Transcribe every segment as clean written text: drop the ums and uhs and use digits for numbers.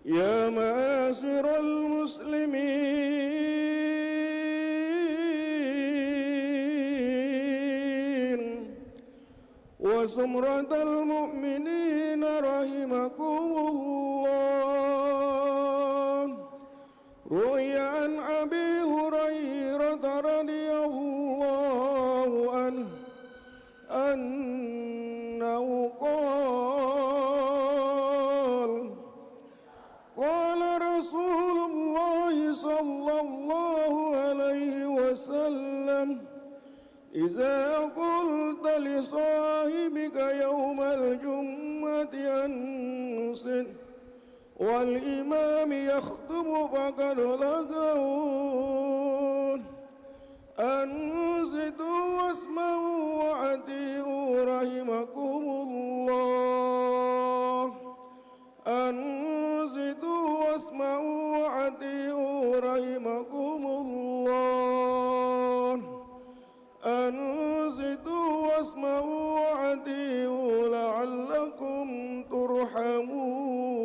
يا معاشر المسلمين وزمرة المؤمنين رحمكم الله. روي عن أبي هريرة رضي الله عنه أنه قال رسول الله صلى الله عليه وسلم: إذا قلت لصاحبك يوم الجمعة أنصت والإمام يخطب فقد لغوا، أنصتوا واسمعوا وأطيعوا رحمكم الله. أنصتوا واسمعوا وأطيعوا رحمكم الله. أنصتوا واسمعوا وأطيعوا لعلكم ترحمون.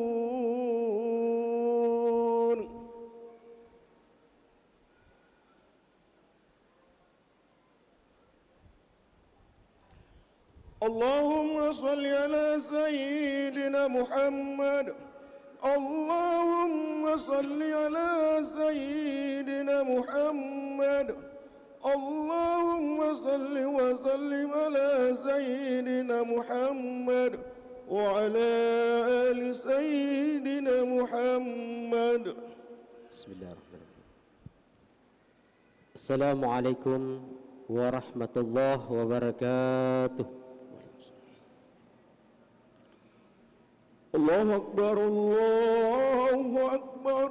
اللهم صل على سيدنا محمد. اللهم صل على سيدنا محمد. اللهم صل وسلم على سيدنا محمد وعلى آل سيدنا محمد. Bismillahirrahmanirrahim. Assalamualaikum warahmatullahi wabarakatuh. Allahu Akbar, Allahu Akbar.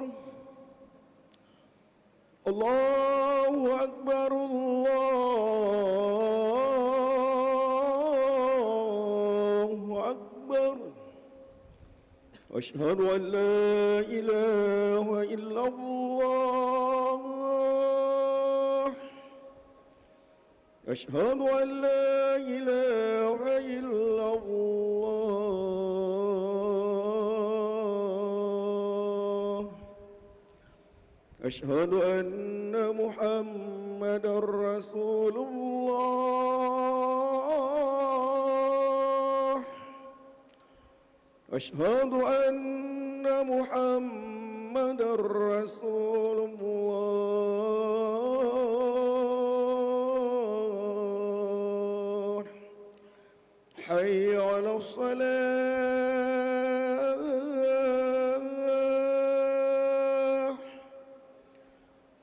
Allahu Akbar, Allahu Akbar. Asyhadu an la ilaha illallah. Asyhadu an la ilaha illallah. Asyhadu anna Muhammadar Rasulullah. Asyhadu anna Muhammadar Rasulullah. Hayya 'alas salah.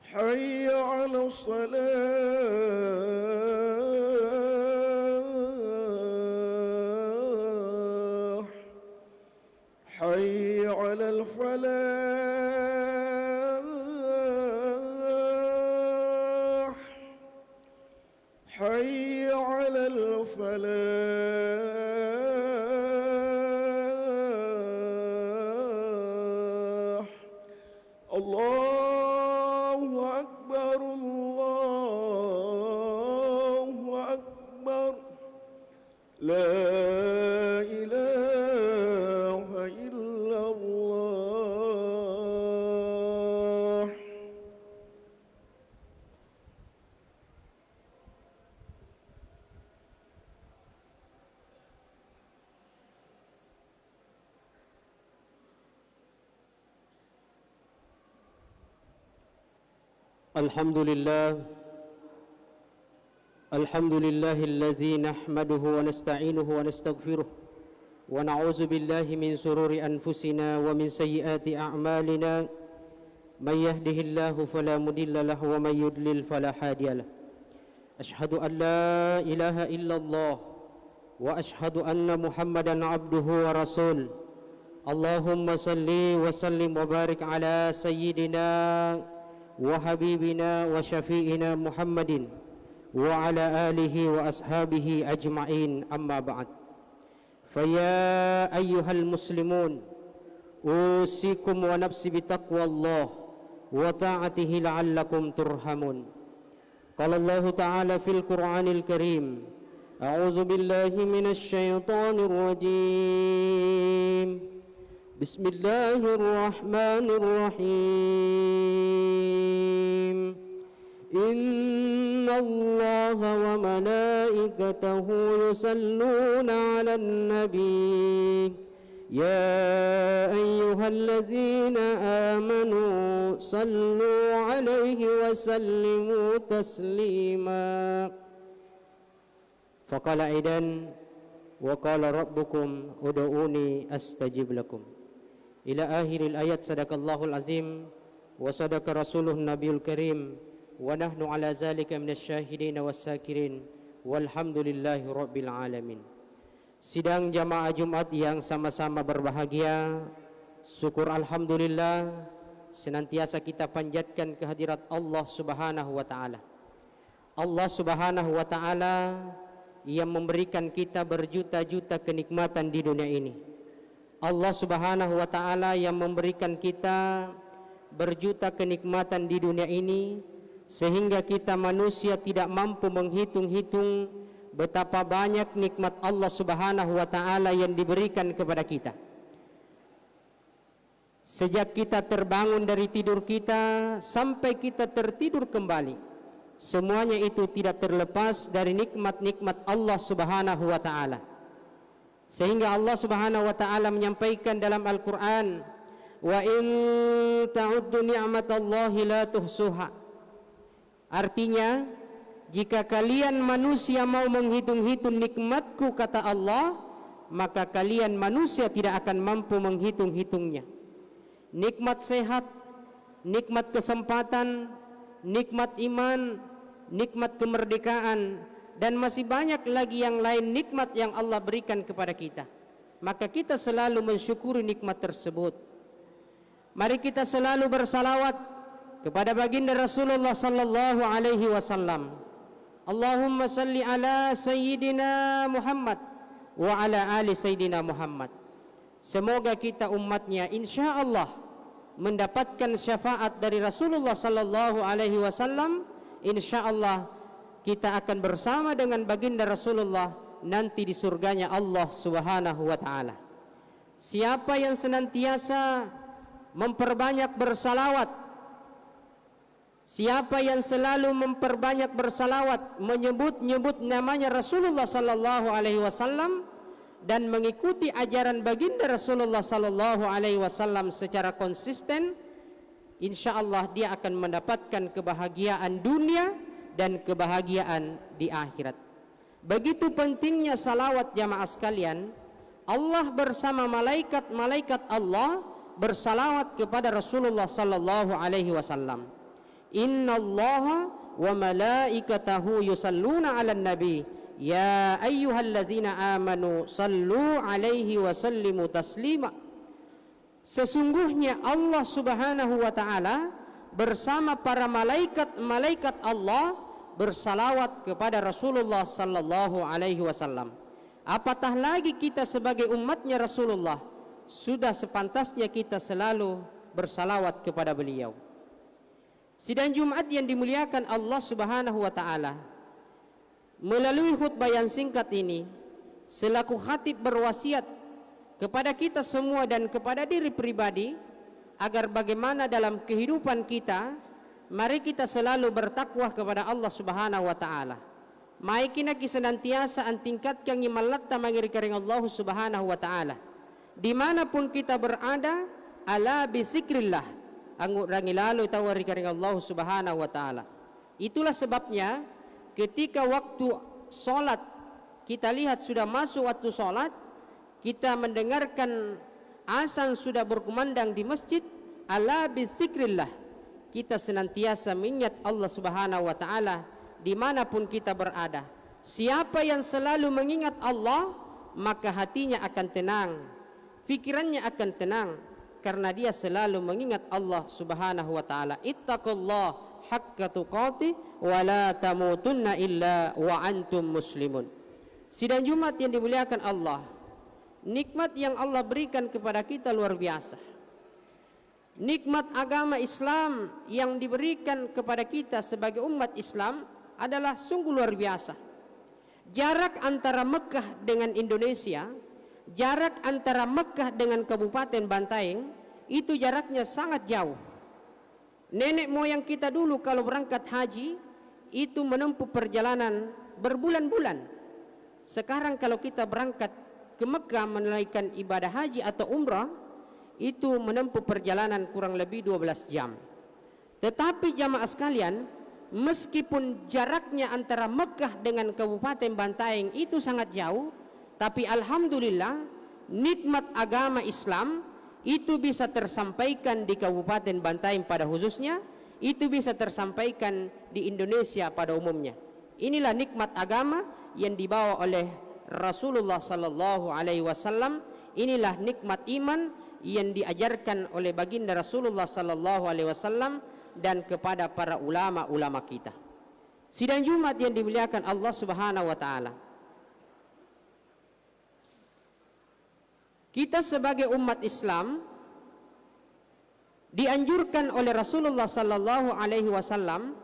Hayya 'alas salah. Hayya 'alal falah. Hayya 'alal falah. Allahu Akbar, Allahu Akbar. La ilaha illallah. Alhamdulillah alladzi nahmaduhu wa nasta'inuhu wa nastaghfiruh wa na'udzu billahi min sururi anfusina wa min sayyiati a'malina. May yahdihillahu fala mudilla lahu wa may yudlil fala hadiyalah. Ashhadu an la ilaha illallah wa ashhadu anna Muhammadan abduhu wa rasul. Allahumma salli wa sallim wa barik ala sayyidina wa habibina wa syafi'ina Muhammadin wa ala alihi wa ashabihi ajma'in, amma ba'd. Faya ayyuhal muslimun, usikum wa nafsi bitaqwallah wa ta'atihi la'allakum turhamun. Qala Allah ta'ala fil Qur'anil Karim: A'udzu billahi minasy syaithanir rajim. Bismillahirrahmanirrahim. Innallaha wa malaikatahu yusalluna 'alan nabi. Ya ayyuhalladzina amanu sallu 'alaihi wa sallimu taslima. Faqala aidan wa qala rabbukum ud'uni astajib lakum. Ila akhiril ayat. Sadaqallahul azim wa sadaqa rasuluhun nabiyul karim wa nahnu ala zalika minasyahidin wassakirin walhamdulillahi rabbil alamin. Sidang jamaah Jumat yang sama-sama berbahagia, syukur alhamdulillah senantiasa kita panjatkan kehadirat Allah Subhanahu wa taala. Allah Subhanahu wa taala yang memberikan kita berjuta-juta kenikmatan di dunia ini. Allah Subhanahu wa taala yang memberikan kita berjuta kenikmatan di dunia ini, sehingga kita manusia tidak mampu menghitung-hitung betapa banyak nikmat Allah Subhanahu wa taala yang diberikan kepada kita. Sejak kita terbangun dari tidur kita sampai kita tertidur kembali, semuanya itu tidak terlepas dari nikmat-nikmat Allah Subhanahu wa taala. Sehingga Allah Subhanahu wa taala menyampaikan dalam Al-Qur'an, "Wa in ta'uddu ni'matallahi la tuhsuha." Artinya, jika kalian manusia mau menghitung-hitung nikmatku, kata Allah, maka kalian manusia tidak akan mampu menghitung-hitungnya. Nikmat sehat, nikmat kesempatan, nikmat iman, nikmat kemerdekaan, dan masih banyak lagi yang lain nikmat yang Allah berikan kepada kita. Maka kita selalu mensyukuri nikmat tersebut. Mari kita selalu bersalawat kepada baginda Rasulullah sallallahu alaihi wasallam. Allahumma salli ala sayyidina Muhammad wa ala ali sayyidina Muhammad. Semoga kita umatnya insyaallah mendapatkan syafaat dari Rasulullah sallallahu alaihi wasallam. Insyaallah kita akan bersama dengan baginda Rasulullah nanti di surganya Allah Subhanahu wa taala. Siapa yang senantiasa memperbanyak bersalawat, siapa yang selalu memperbanyak bersalawat, menyebut-nyebut namanya Rasulullah sallallahu alaihi wasallam dan mengikuti ajaran baginda Rasulullah sallallahu alaihi wasallam secara konsisten, insyaallah dia akan mendapatkan kebahagiaan dunia dan kebahagiaan di akhirat. Begitu pentingnya salawat jamaah sekalian. Allah bersama malaikat-malaikat Allah bersalawat kepada Rasulullah sallallahu alaihi wasallam. Innallaha wa malaikatahu yusalluna 'alan nabi. Ya ayyuhalladzina amanu sallu 'alaihi wa sallimu taslima. Sesungguhnya Allah Subhanahu wa taala bersama para malaikat-malaikat Allah bersalawat kepada Rasulullah sallallahu alaihi wasallam. Apatah lagi kita sebagai umatnya Rasulullah, sudah sepantasnya kita selalu bersalawat kepada beliau. Sidang Jumat yang dimuliakan Allah Subhanahu wa taala, melalui khutbah yang singkat ini, selaku khatib berwasiat kepada kita semua dan kepada diri pribadi, agar bagaimana dalam kehidupan kita, mari kita selalu bertakwa kepada Allah Subhanahu wa taala. Mai kina senantiasa antingkatkan imalatta mangiri karing Allah Subhanahu wa taala. Dimanapun kita berada, ala bisikrillah. Anggur rangi lalu tawari karing Allah Subhanahu wa taala. Itulah sebabnya ketika waktu solat, kita lihat sudah masuk waktu solat, kita mendengarkan azan sudah berkumandang di masjid, ala bizikrillah, kita senantiasa mengingat Allah Subhanahu wa taala dimanapun kita berada. Siapa yang selalu mengingat Allah, maka hatinya akan tenang, fikirannya akan tenang, karena dia selalu mengingat Allah Subhanahu wa taala. Ittaqullah haqqa tuqatih wa la tamutunna illa wa antum muslimun. Sidang Jumat yang dimuliakan Allah, nikmat yang Allah berikan kepada kita luar biasa. Nikmat agama Islam yang diberikan kepada kita sebagai umat Islam adalah sungguh luar biasa. Jarak antara Mekah dengan Indonesia jarak antara Mekah dengan Kabupaten Bantaeng itu jaraknya sangat jauh. Nenek moyang kita dulu kalau berangkat haji itu menempuh perjalanan berbulan-bulan. Sekarang kalau kita berangkat ke Mekah menunaikan ibadah haji atau umrah itu menempuh perjalanan kurang lebih 12 jam. Tetapi jamaah sekalian, meskipun jaraknya antara Mekah dengan Kabupaten Bantaeng itu sangat jauh, tapi alhamdulillah nikmat agama Islam itu bisa tersampaikan di Kabupaten Bantaeng pada khususnya, itu bisa tersampaikan di Indonesia pada umumnya. Inilah nikmat agama yang dibawa oleh Rasulullah sallallahu alaihi wasallam. Inilah nikmat iman yang diajarkan oleh baginda Rasulullah sallallahu alaihi wasallam dan kepada para ulama-ulama kita. Sidang Jumat yang dimuliakan Allah Subhanahu wa taala. Kita sebagai umat Islam dianjurkan oleh Rasulullah sallallahu alaihi wasallam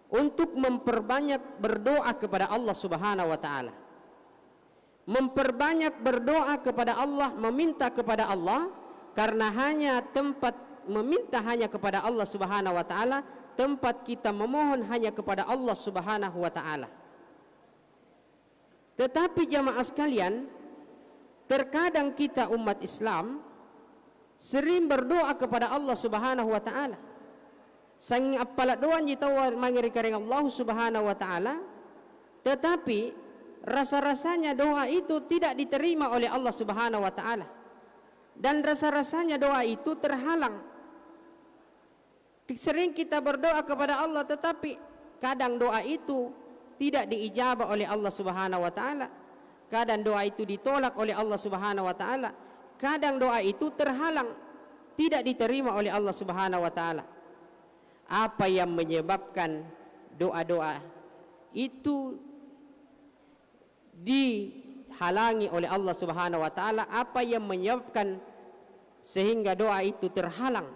untuk memperbanyak berdoa kepada Allah Subhanahu wa taala. Memperbanyak berdoa kepada Allah, meminta kepada Allah, karena hanya tempat meminta hanya kepada Allah Subhanahu wa taala, tempat kita memohon hanya kepada Allah Subhanahu wa taala. Tetapi jamaah sekalian, terkadang kita umat Islam sering berdoa kepada Allah Subhanahu wa taala. Sanging apala doan jitawa mangirikaring Allah Subhanahu wa taala, tetapi rasa-rasanya doa itu tidak diterima oleh Allah Subhanahu wa taala. Dan rasa-rasanya doa itu terhalang. Sering kita berdoa kepada Allah, tetapi kadang doa itu tidak diijabah oleh Allah Subhanahu wa taala. Kadang doa itu ditolak oleh Allah Subhanahu wa taala. Kadang doa itu terhalang, tidak diterima oleh Allah Subhanahu wa taala. Apa yang menyebabkan doa-doa itu dihalangi oleh Allah Subhanahu wa taala? Apa yang menyebabkan sehingga doa itu terhalang,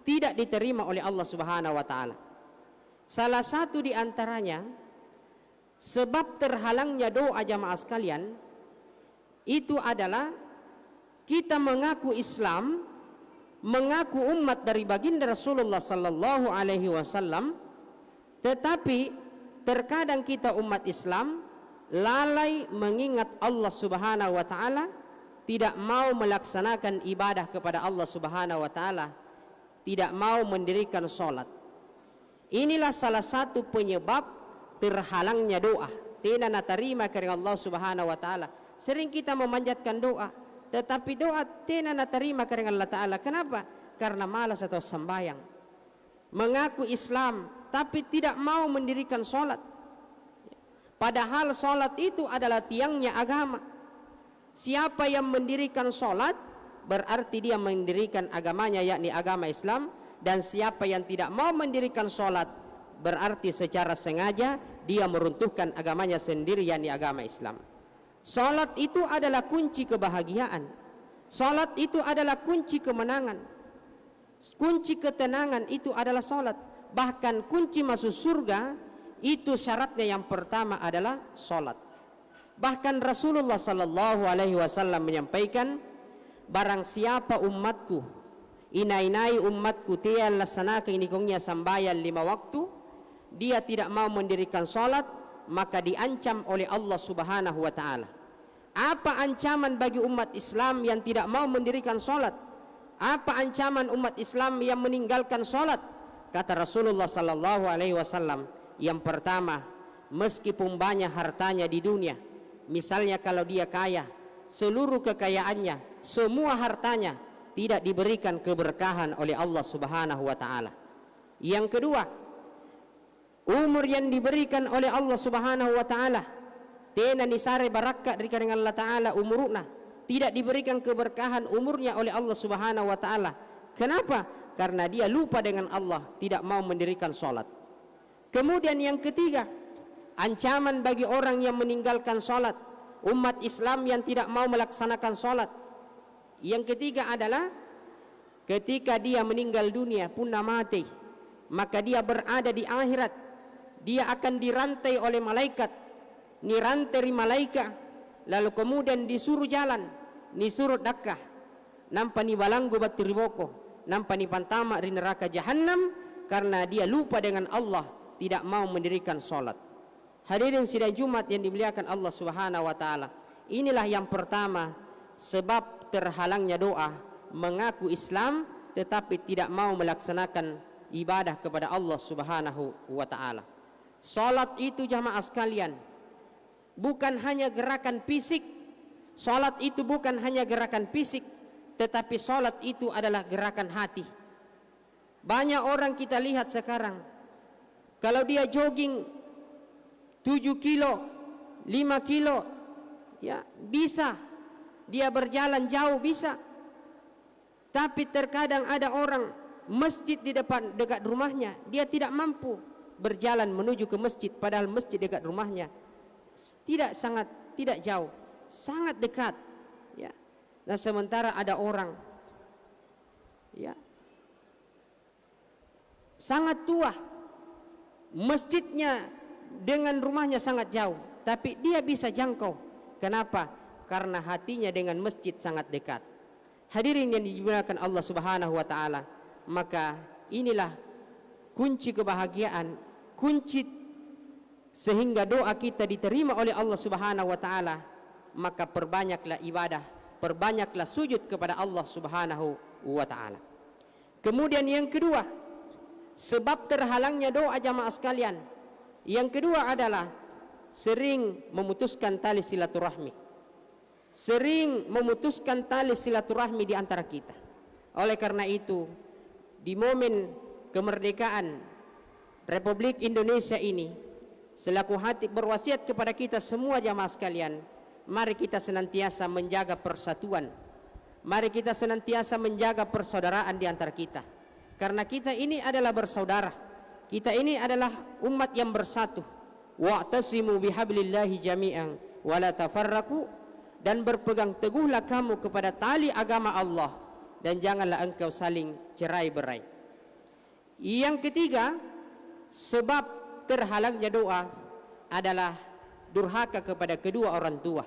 tidak diterima oleh Allah Subhanahu wa taala? Salah satu di antaranya sebab terhalangnya doa jamaah sekalian itu adalah kita mengaku Islam, mengaku umat dari baginda Rasulullah sallallahu alaihi wasallam, tetapi terkadang kita umat Islam lalai mengingat Allah Subhanahu wa taala, tidak mau melaksanakan ibadah kepada Allah Subhanahu wa taala, tidak mau mendirikan salat. Inilah salah satu penyebab terhalangnya doa, tidak natarima karena Allah Subhanahu wa taala. Sering kita memanjatkan doa, tetapi doa tidak natarima karena Allah taala. Kenapa? Karena malas atau sembahyang. Mengaku Islam tapi tidak mau mendirikan salat. Padahal salat itu adalah tiangnya agama. Siapa yang mendirikan salat berarti dia mendirikan agamanya, yakni agama Islam. Dan siapa yang tidak mau mendirikan salat berarti secara sengaja dia meruntuhkan agamanya sendiri, yakni agama Islam. Salat itu adalah kunci kebahagiaan. Salat itu adalah kunci kemenangan. Kunci ketenangan itu adalah salat. Bahkan kunci masuk surga itu syaratnya yang pertama adalah salat. Bahkan Rasulullah sallallahu alaihi wasallam menyampaikan, barang siapa umatku, inai-inai umatku tiada laksanakan inikongnya sambayan 5 waktu, dia tidak mau mendirikan salat, maka diancam oleh Allah Subhanahu wa taala. Apa ancaman bagi umat Islam yang tidak mau mendirikan salat? Apa ancaman umat Islam yang meninggalkan salat? Kata Rasulullah sallallahu alaihi wasallam, yang pertama, meskipun banyak hartanya di dunia, misalnya kalau dia kaya, seluruh kekayaannya, semua hartanya tidak diberikan keberkahan oleh Allah Subhanahu wa taala. Yang kedua, umur yang diberikan oleh Allah Subhanahu wa taala tena nisare barakat dari karengan Allah taala umurna, tidak diberikan keberkahan umurnya oleh Allah Subhanahu wa taala. Kenapa? Karena dia lupa dengan Allah, tidak mau mendirikan salat. Kemudian yang ketiga, ancaman bagi orang yang meninggalkan salat, umat Islam yang tidak mau melaksanakan salat. Yang ketiga adalah ketika dia meninggal dunia punna mati, maka dia berada di akhirat, dia akan dirantai oleh malaikat, nirantai malaikat, lalu kemudian disuruh jalan. ni surut dakkah nampa ni balanggo batiriboko nampa ni pantama di neraka jahanam karena dia lupa dengan Allah, tidak mau mendirikan salat. Hadirin sidang Jumat yang dimuliakan Allah Subhanahu wa taala, inilah yang pertama sebab terhalangnya doa, mengaku Islam tetapi tidak mau melaksanakan ibadah kepada Allah Subhanahu wa taala. Salat itu jamaah sekalian bukan hanya gerakan fisik. Salat itu bukan hanya gerakan fisik, tetapi salat itu adalah gerakan hati. Banyak orang kita lihat sekarang, kalau dia jogging 7 kilo, 5 kilo, ya bisa. Dia berjalan jauh bisa. Tapi terkadang ada orang masjid di depan dekat rumahnya, dia tidak mampu berjalan menuju ke masjid, padahal masjid dekat rumahnya tidak jauh, sangat dekat, ya. Nah sementara ada orang, ya, sangat tua, masjidnya dengan rumahnya sangat jauh, tapi dia bisa jangkau. Kenapa? Karena hatinya dengan masjid sangat dekat. Hadirin yang dimuliakan Allah Subhanahu wa taala, maka inilah kunci kebahagiaan, kunci sehingga doa kita diterima oleh Allah Subhanahu wa taala. Maka perbanyaklah ibadah, perbanyaklah sujud kepada Allah Subhanahu wa taala. Kemudian yang kedua, sebab terhalangnya doa jamaah sekalian, yang kedua adalah sering memutuskan tali silaturahmi. Sering memutuskan tali silaturahmi di antara kita. Oleh karena itu, di momen kemerdekaan Republik Indonesia ini, selaku hati berwasiat kepada kita semua jamaah sekalian, mari kita senantiasa menjaga persatuan. Mari kita senantiasa menjaga persaudaraan di antara kita. Karena kita ini adalah bersaudara. Kita ini adalah umat yang bersatu. Wa'tasimu bihablillahi jami'an wa la tafarraqu, dan berpegang teguhlah kamu kepada tali agama Allah dan janganlah engkau saling cerai-berai. Yang ketiga, sebab terhalangnya doa adalah durhaka kepada kedua orang tua.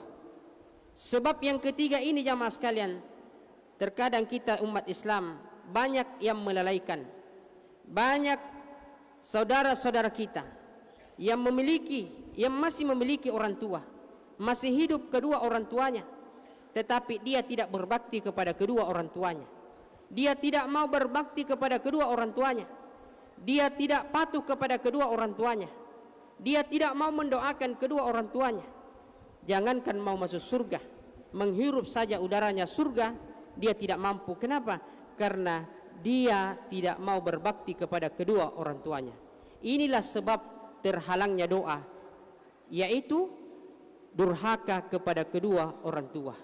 Sebab yang ketiga ini jamaah sekalian, terkadang kita umat Islam banyak yang melalaikan. Banyak saudara-saudara kita yang masih memiliki orang tua, masih hidup kedua orang tuanya, tetapi dia tidak berbakti kepada kedua orang tuanya. Dia tidak mau berbakti kepada kedua orang tuanya. Dia tidak patuh kepada kedua orang tuanya. Dia tidak mau mendoakan kedua orang tuanya. Jangankan mau masuk surga, menghirup saja udaranya surga, dia tidak mampu. Kenapa? Karena dia tidak mau berbakti kepada kedua orang tuanya. Inilah sebab terhalangnya doa, yaitu durhaka kepada kedua orang tua.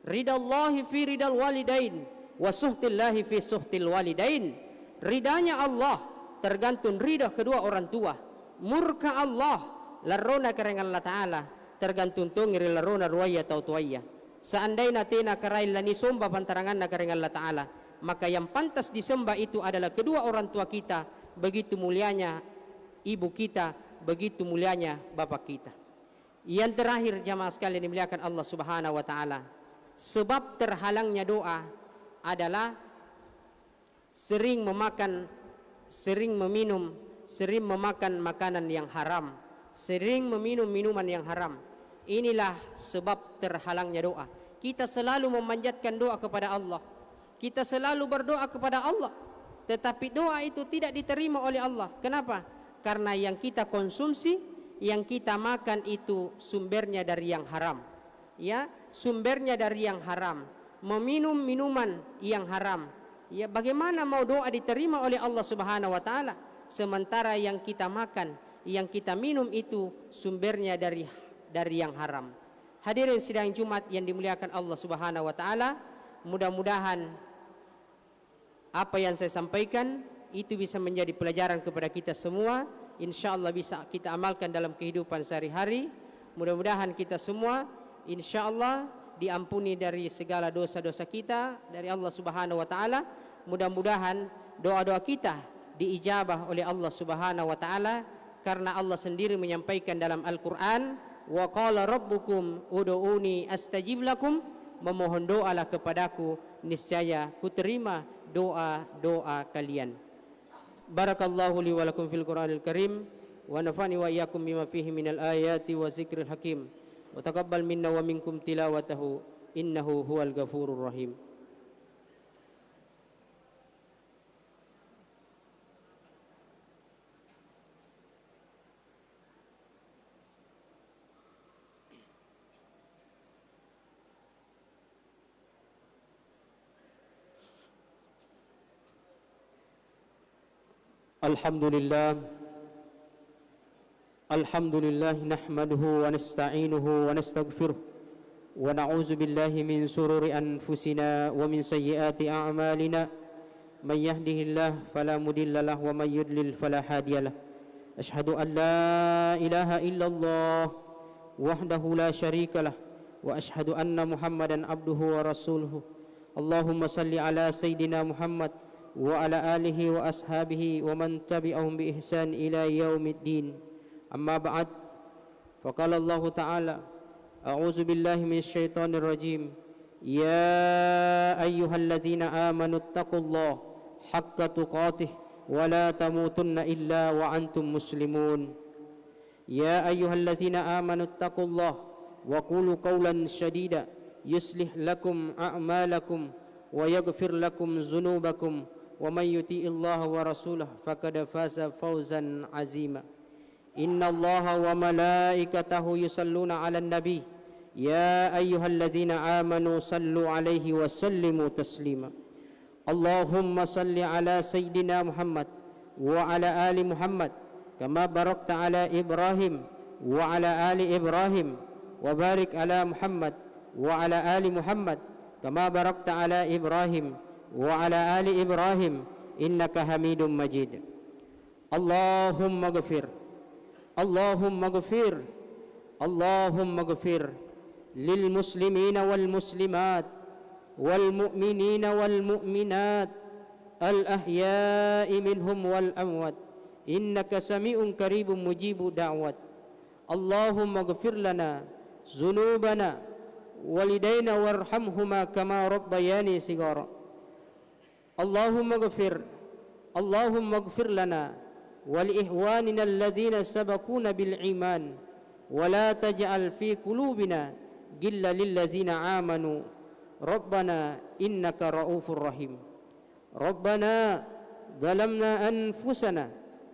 Ridallahi fi ridal walidain wa suhtillahi fi suhtil walidain. Ridanya Allah tergantung ridha kedua orang tua. Murka Allah larona kareng Allah Ta'ala tergantung tongiri larona ruaya atau tuaya. Seandainya tena karail lani somba pantarangan na kareng Allah Ta'ala, maka yang pantas disembah itu adalah kedua orang tua kita. Begitu mulianya ibu kita, begitu mulianya bapak kita. Yang terakhir jamaah sekalian dimuliakan Allah Subhanahu wa taala, sebab terhalangnya doa adalah sering memakan, sering meminum, sering memakan makanan yang haram, sering meminum minuman yang haram. Inilah sebab terhalangnya doa. Kita selalu memanjatkan doa kepada Allah. Kita selalu berdoa kepada Allah, tetapi doa itu tidak diterima oleh Allah. Kenapa? Karena yang kita konsumsi, yang kita makan itu sumbernya dari yang haram, ya, sumbernya dari yang haram. Meminum minuman yang haram, ya, bagaimana mau doa diterima oleh Allah Subhanahu wa taala sementara yang kita makan, yang kita minum itu sumbernya dari yang haram. Hadirin sidang Jumat yang dimuliakan Allah Subhanahu wa taala, mudah-mudahan apa yang saya sampaikan itu bisa menjadi pelajaran kepada kita semua. InsyaAllah bisa kita amalkan dalam kehidupan sehari-hari. Mudah-mudahan kita semua InsyaAllah diampuni dari segala dosa-dosa kita dari Allah Subhanahu wa taala. Mudah-mudahan doa-doa kita diijabah oleh Allah Subhanahu wa taala, karena Allah sendiri menyampaikan dalam Al-Qur'an, wa qala rabbukum ud'uni astajib lakum. memohon doalah kepadaku, niscaya ku terima doa-doa kalian. Barakallahu li wa lakum fil Qur'anil Karim wa nafa'ni wa iyyakum bima fihi minal ayati wa zikril hakim wa taqabbal minna wa minkum tilawatahu innahu huwal ghafurur rahim. Alhamdulillah nahmaduhu wa nasta'inuhu wa nastaghfiruh wa na'udzu billahi min sururi anfusina wa min sayyiati a'malina may yahdihillahu fala mudilla lahu wa may yudlil fala hadiyalah. Asyhadu an la ilaha illallah wahdahu la syarikalah wa asyhadu anna Muhammadan abduhu wa rasuluhu. Allahumma salli ala sayyidina Muhammad wa ala alihi wa ashabihi wa man tabi'ahum bi ihsan ila yaumiddin. Amma ba'd. Faqala Allah Ta'ala, a'udzu billahi minasyaitonir rajim. Ya ayyuhalladzina amanu taqullaha haqqa tuqatih wa la tamutunna illa wa antum muslimun. Ya ayyuhalladzina amanu taqullaha wa qulu qawlan shadida yuslih lakum a'malakum wa yaghfir lakum dzunubakum wa may yuti'illaha wa rasulahu faqad faza fawzan 'azima. Innallaha wa malaikatahu yusalluna 'alan nabi ya ayyuhalladzina amanu sallu 'alaihi wa sallimu taslima. Allahumma salli 'ala sayyidina Muhammad wa 'ala ali Muhammad kama barakta 'ala Ibrahim wa 'ala ali Ibrahim wa barik 'ala Muhammad wa 'ala ali Muhammad kama barakta 'ala Ibrahim wa 'ala ali Ibrahim innaka Hamidum Majid. Allahumma ghfir lil muslimina wal muslimat wal mu'minina wal mu'minat al ahya'i minhum wal amwat innaka sami'un qaribun mujibud da'wat. Allahumma ghfir lana dzunubana walidayna warhamhuma kama rabbayani shighara. Allahumma ghfir lana ولإخواننا الذين سبقونا بالإيمان ولا تجعل في قلوبنا غلا للذين آمنوا ربنا إنك رؤوف رحيم. ربنا ظلمنا أنفسنا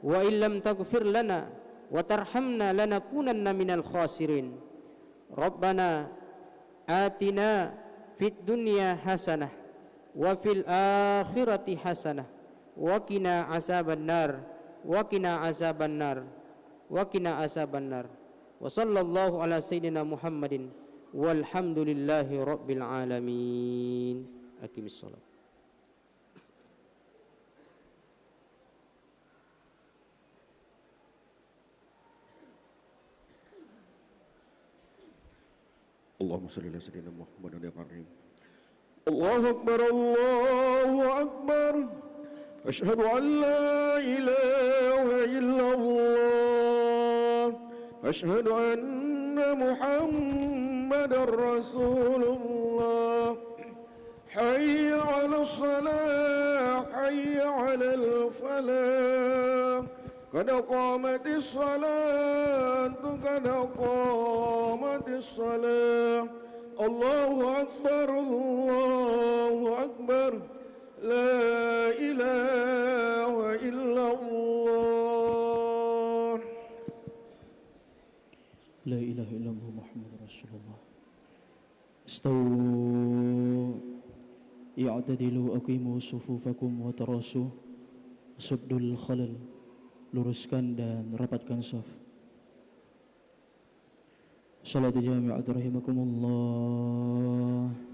وإن لم تغفر لنا وترحمنا لنكونن من الخاسرين. ربنا آتنا في الدنيا حسنة وفي الآخرة حسنة وقنا عذاب النار وقنا عذاب النار وقنا عذاب النار وصلى الله على سيدنا محمد والحمد لله رب العالمين. أقم الصلاة. اللهم صل على سيدنا محمد يا كريم. الله أكبر الله أكبر. أشهد أن لا إله إلا الله. أشهد أن محمد رسول الله. حي على الصلاة حي على الفلاح قد قامت الصلاة قد قامت الصلاة. الله أكبر الله أكبر. لا إله إلا الله. لا إله إلا الله محمد رسول الله. استووا اعتدلوا أقيموا صفوفكم وتراصوا suddul khalal, luruskan dan rapatkan saf. Salat jami'at rahimakumullah.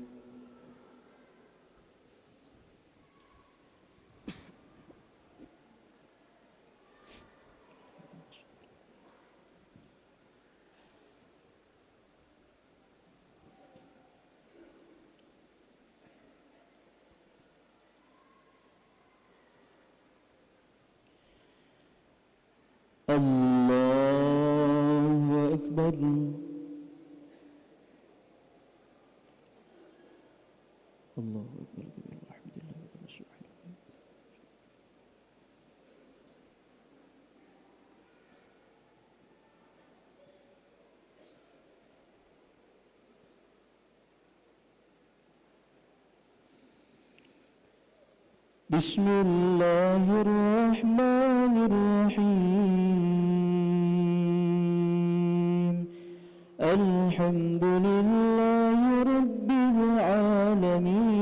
Allahu Akbar. Allahu akbar kabir walhamdulillah wa la subhanallah. Bismillahirrahmanirrahim. Alhamdulillahi rabbil alamin.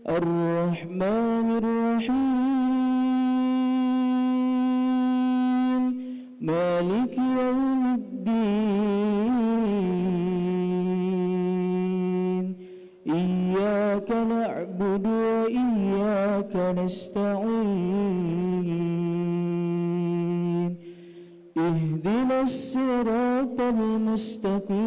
Ar-Rahmanir-Rahim. Maliki yawmiddin. Iyyaka na'budu wa iyyaka nasta'in. اهدنا الصراط المستقيم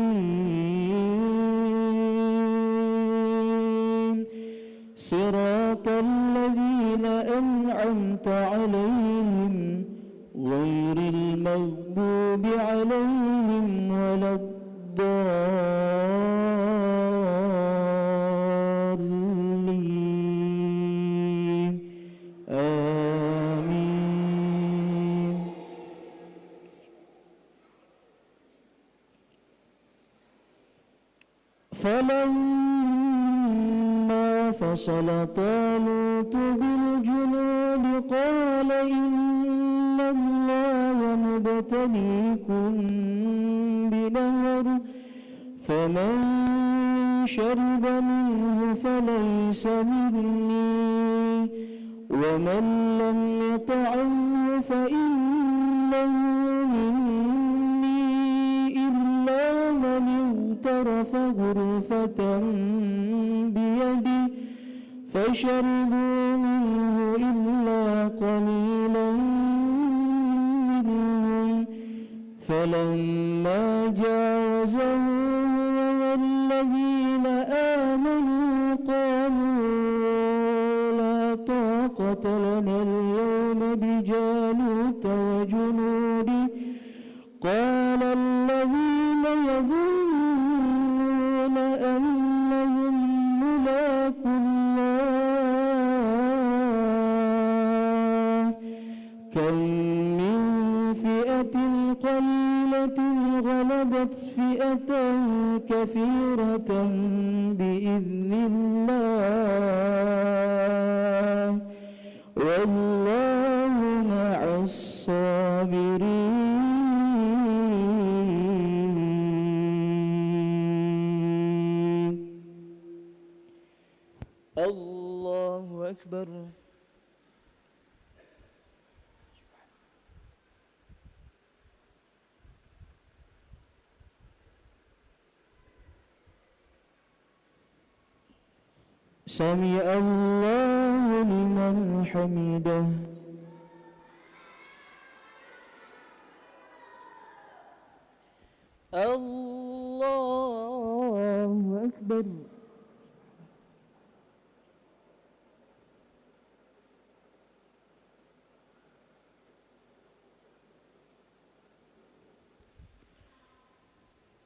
صراط الذين أنعمت عليهم غير المغضوب عليهم ولا الضالين آمين. فلما فصل طالوت بالجنود قال إن الله مبتليكم بنهر فمن شرب منه فليس مني ومن لم يطعمه فإنه مني إلا من اغترف غرفة بيده فشربوا منه إلا قليلا منهم فلما جاوزه والذين آمنوا قالوا لا طاقة لنا اليوم بجالوت وجنوده قال الذين يظنون أنهم ملاقو الله كم من فئة قليلة غلبت فئة كثيرة بإذن الله والله مع الصابرين. الله أكبر. سمع الله لمن حمده. الله أكبر.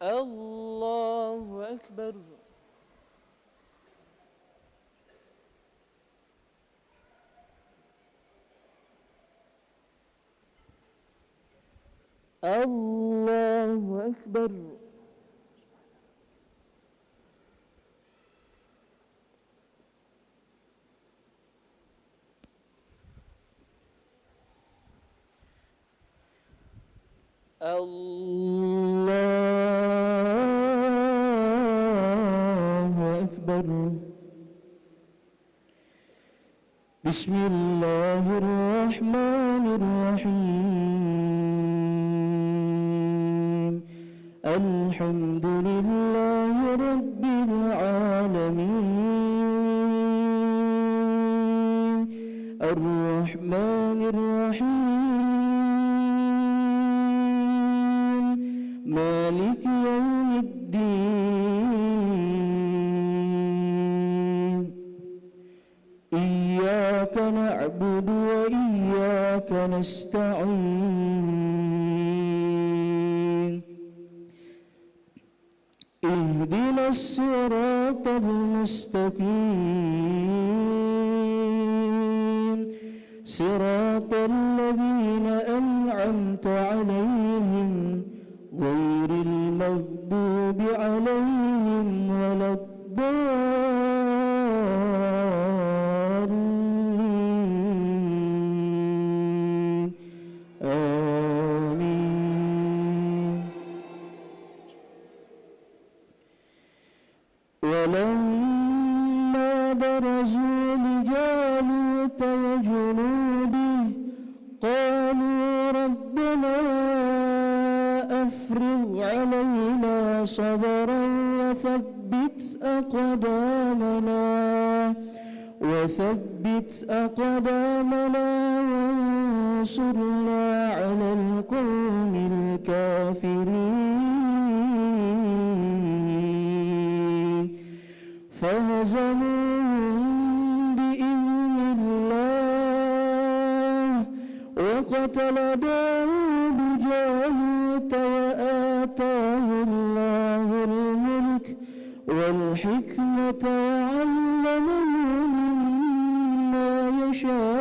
الله أكبر. الله أكبر. الله أكبر. بسم الله الرحمن الرحيم. الحمد لله رب العالمين. الرحمن الرحيم. مالك يوم الدين. إياك نعبد وإياك نستعين. اهدنا الصراط المستقيم صراط الذين أنعمت عليهم غير المغضوب عليهم ولا الضالين آمين. ولما برزوا لجالوت وجنوده قالوا ربنا أفرغ علينا صبرا وثبت أقدامنا وانصرنا على القوم الكافرين فهزموهم بإذن الله وقتل داود جالوت وآتاه الله الملك والحكمة وعلمه مما يشاء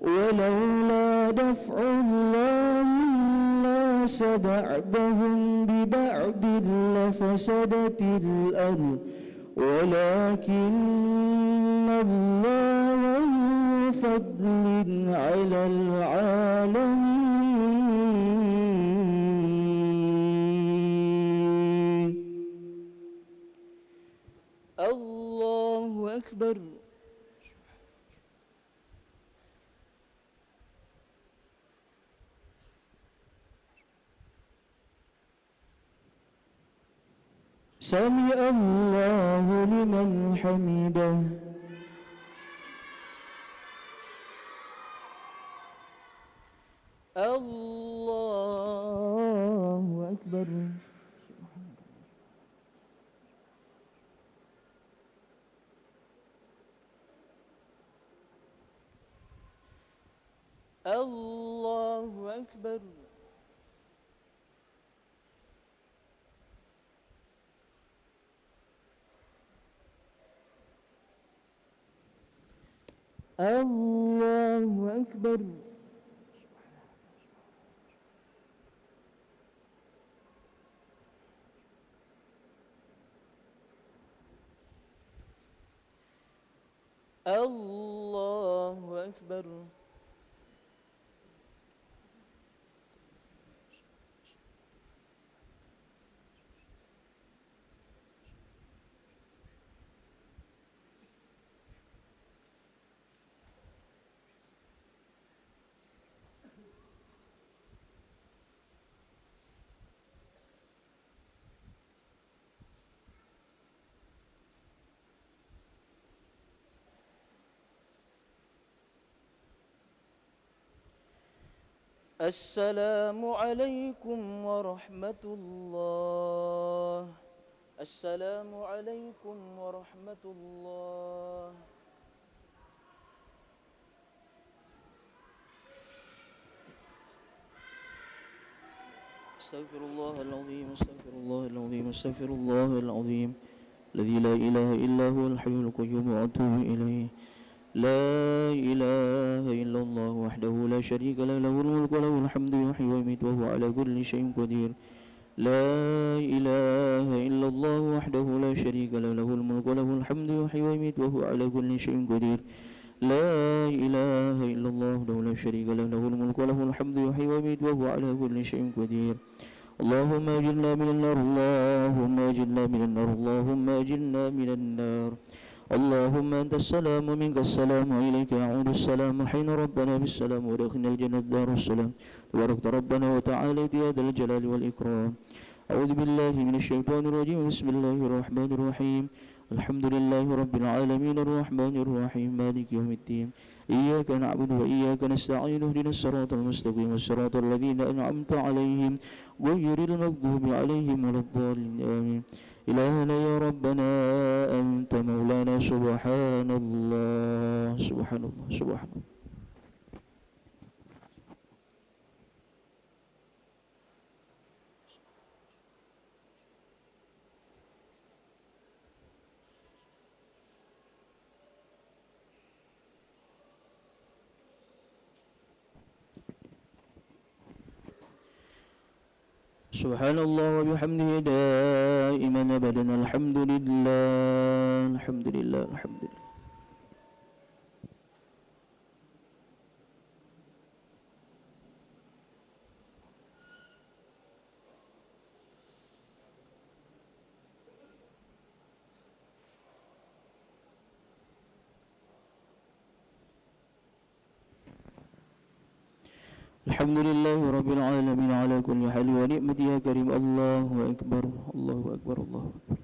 ولولا دفع الله الناس بعضهم ببعض لفسدت الأرض ولكن الله ذو فضل على العالمين. الله أكبر. سمع الله لمن حمده. الله أكبر. الله أكبر. الله أكبر. الله أكبر. السلام عليكم ورحمة الله. السلام عليكم ورحمة الله. استغفر الله العظيم. استغفر الله العظيم. استغفر الله العظيم الذي لا إله إلا هو الحي القيوم وأتوب إليه. لا إله إلا الله وحده لا شريك له له الملك وله الحمد يحيي ويميت وهو على كل شيء قدير. لا إله إلا الله وحده لا شريك له له الملك وله الحمد يحيي ويميت وهو على كل شيء قدير. لا إله إلا الله وحده لا شريك له له الملك وله الحمد يحيي ويميت وهو على كل شيء قدير. اللهم أجرنا من النار. اللهم أجرنا من النار. اللهم أجرنا من النار. اللهم أنت السلام ومنك السلام وإليك يعود السلام. حين ربنا بالسلام ودخلنا الجنة دار السلام. تباركت ربنا وتعالى يا ذا الجلال والإكرام. أعوذ بالله من الشيطان الرجيم. بسم الله الرحمن الرحيم. الحمد لله رب العالمين الرحمن الرحيم مالك يوم الدين. إياك نعبد وإياك نستعين اهدنا الصراط المستقيم صراط الذين أنعمت عليهم غير المغضوب عليهم ولا الضالين آمين. إلهنا يا ربنا أنت مولانا. سبحان الله سبحان الله سبحان الله. Subhanallah wa bihamdihi daiman abadan. Alhamdulillah, alhamdulillah, alhamdulillah. Alhamdulillahi Rabbil Alamin ala kulli hal wa ni'mati ya karim. Allahu Akbar, Allahu Akbar, Allahu Akbar.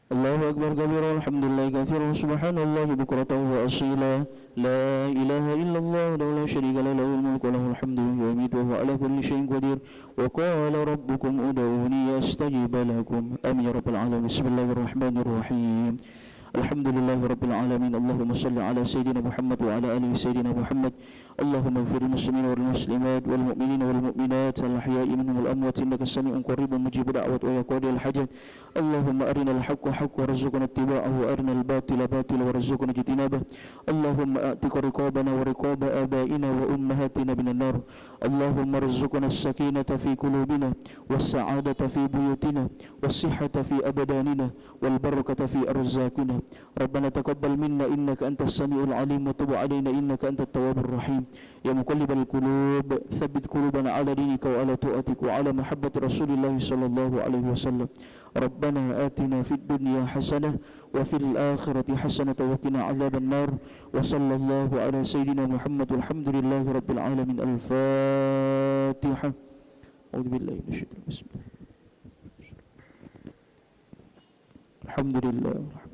Allahu Akbar kabira, alhamdulillah katsira, subhanallahi bukratan wa asila. La ilaha illallah wa la syarika lahu, lahul mulku wa lahul hamdu wa yumiitu wa huwa ala kulli syai'in qadir. Wa qala rabbukum ud'uni astajib lakum. Amin ya rabbal alamin. Bismillahirrahmanirrahim. Alhamdulillahi rabbil alamin. Allahumma salli ala sayyidina Muhammad wa ala ali sayyidina Muhammad. Allahumma ighfir lil muslimin wal muslimat wal mu'minin wal mu'minat al ahya'i minhum wal amwat innaka sami'un qaribun mujibud da'wat wa ya qadil hajat. Allahumma arinal haqqa haqqan warzuqna ittiba'ahu wa arinal batila batilan warzuqna ijtinabah. Allahumma a'tiq riqabana wa riqaba abaina wa ummahatina minan nar. Allahumma arzuqna as-sakinata fi qulubina was sa'adata fi buyutina was sihhata fi abdanina wal barakata fi arzaqina. Rabbana taqabbal minna innaka antas samiul alim wa tub alaina innaka antat tawwabur rahim. Ya muqallibal qulub tsabbit qulubana ala dinika wa ala ta'atik wa ala mahabbati rasulillah sallallahu alaihi wasallam. Rabbana atina fid dunya hasanah wa fil akhirati hasanah wa qina adzaban nar. Wa sallallahu ala sayyidina Muhammad walhamdulillahi rabbil alamin. Al-Fatihah. A'udzu billahi minasyaitonir rajim. Alhamdulillah.